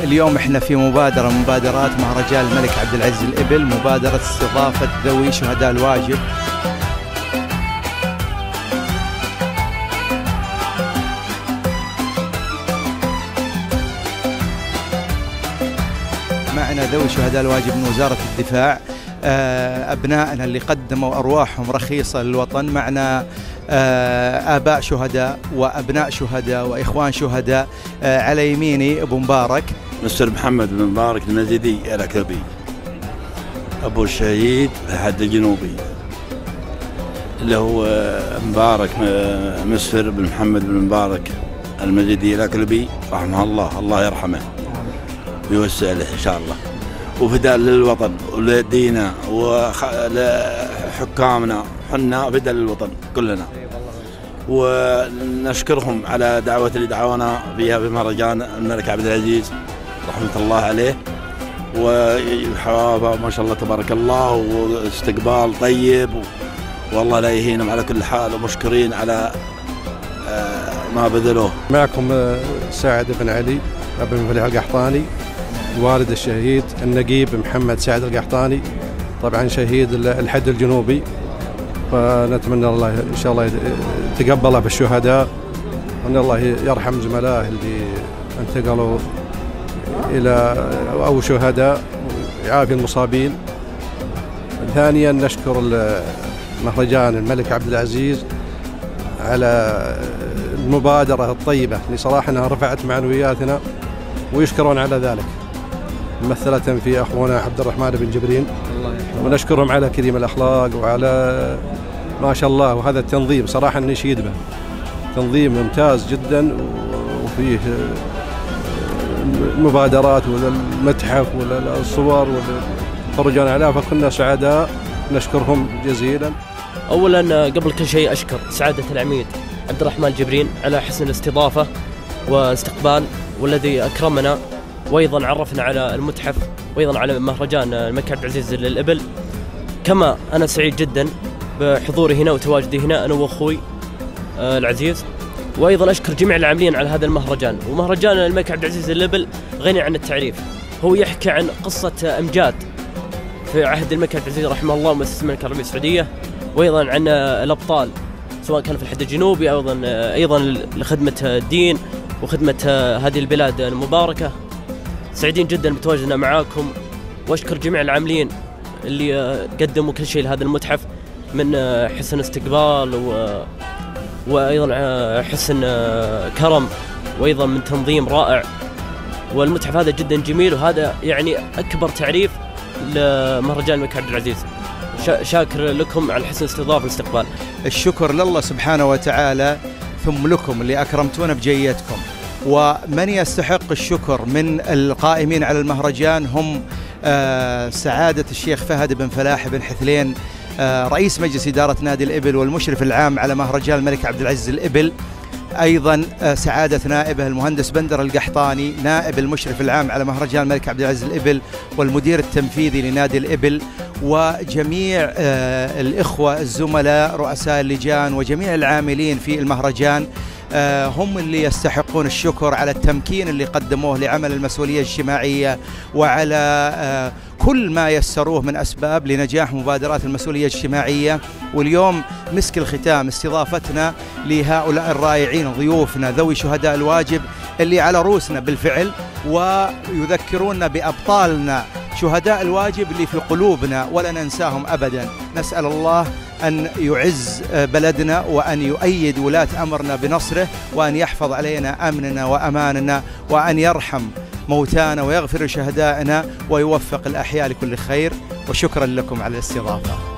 اليوم احنا في مبادرة من مبادرات مهرجان الملك عبد العزيز الإبل، مبادرة استضافة ذوي شهداء الواجب. معنا ذوي شهداء الواجب من وزارة الدفاع، أبنائنا اللي قدموا أرواحهم رخيصة للوطن. معنا آباء شهداء وأبناء شهداء وإخوان شهداء. على يميني أبو مبارك مستر محمد بن مبارك المزيدي العكربي، أبو الشهيد الحد الجنوبي اللي هو مبارك مستر بن محمد بن مبارك المزيدي العكربي رحمه الله، الله يرحمه ويوسع له إن شاء الله، وفداء للوطن ولدينا وحكامنا، حنا فداء للوطن كلنا. ونشكرهم على دعوة اللي دعونا فيها في مهرجان الملك عبد العزيز رحمة الله عليه، وحوافة ما شاء الله تبارك الله، واستقبال طيب، والله لا يهينهم على كل حال، ومشكورين على ما بذلوه. معكم سعد بن علي بن فليح القحطاني، والد الشهيد النقيب محمد سعد القحطاني، طبعا شهيد الحد الجنوبي. فنتمنى الله ان شاء الله يتقبله بالشهداء، وان الله يرحم زملائه اللي انتقلوا الى او شهداء، ويعافي المصابين. ثانيا نشكر مهرجان الملك عبد العزيز على المبادرة الطيبة اللي صراحة انها رفعت معنوياتنا، ويشكرون على ذلك، ممثلة في اخونا عبد الرحمن بن جبرين، ونشكرهم على كريم الاخلاق وعلى ما شاء الله. وهذا التنظيم صراحة نشيد به، تنظيم ممتاز جدا، وفيه مبادرات والمتحف والصور والفرجان عليها، فكنا سعداء، نشكرهم جزيلا. اولا قبل كل شيء اشكر سعادة العميد عبد الرحمن جبرين على حسن الاستضافة واستقبال، والذي اكرمنا وايضا عرفنا على المتحف، وايضا على مهرجان الملك عبد العزيز للإبل. كما انا سعيد جدا بحضوري هنا وتواجدي هنا انا واخوي العزيز، وايضا اشكر جميع العاملين على هذا المهرجان. ومهرجان الملك عبد العزيز للإبل غني عن التعريف، هو يحكي عن قصة امجاد في عهد الملك عبد العزيز رحمه الله ومؤسسة المملكة العربية السعودية، وايضا عن الابطال سواء كان في الحد الجنوبي او ايضا لخدمة الدين وخدمة هذه البلاد المباركة. سعيدين جدا بتواجدنا معاكم، واشكر جميع العاملين اللي قدموا كل شيء لهذا المتحف، من حسن استقبال وايضا حسن كرم، وايضا من تنظيم رائع. والمتحف هذا جدا جميل، وهذا يعني اكبر تعريف لمهرجان الملك عبد العزيز. شاكر لكم على حسن الاستضافه والاستقبال. الشكر لله سبحانه وتعالى، ثم لكم اللي اكرمتونا بجيتكم. ومن يستحق الشكر من القائمين على المهرجان هم سعادة الشيخ فهد بن فلاح بن حثلين، رئيس مجلس إدارة نادي الإبل والمشرف العام على مهرجان الملك عبد العزيز الإبل. أيضا سعادة نائبه المهندس بندر القحطاني، نائب المشرف العام على مهرجان الملك عبد العزيز الإبل والمدير التنفيذي لنادي الإبل، وجميع الإخوة الزملاء رؤساء اللجان وجميع العاملين في المهرجان، هم اللي يستحقون الشكر على التمكين اللي قدموه لعمل المسؤولية الاجتماعية، وعلى كل ما يسروه من أسباب لنجاح مبادرات المسؤولية الاجتماعية. واليوم مسك الختام استضافتنا لهؤلاء الرائعين ضيوفنا ذوي شهداء الواجب اللي على رؤوسنا بالفعل، ويذكروننا بأبطالنا شهداء الواجب اللي في قلوبنا ولا ننساهم أبدا. نسأل الله أن يعز بلدنا، وأن يؤيد ولاة أمرنا بنصره، وأن يحفظ علينا أمننا وأماننا، وأن يرحم موتانا ويغفر شهدائنا، ويوفق الأحياء لكل خير. وشكرا لكم على الاستضافة.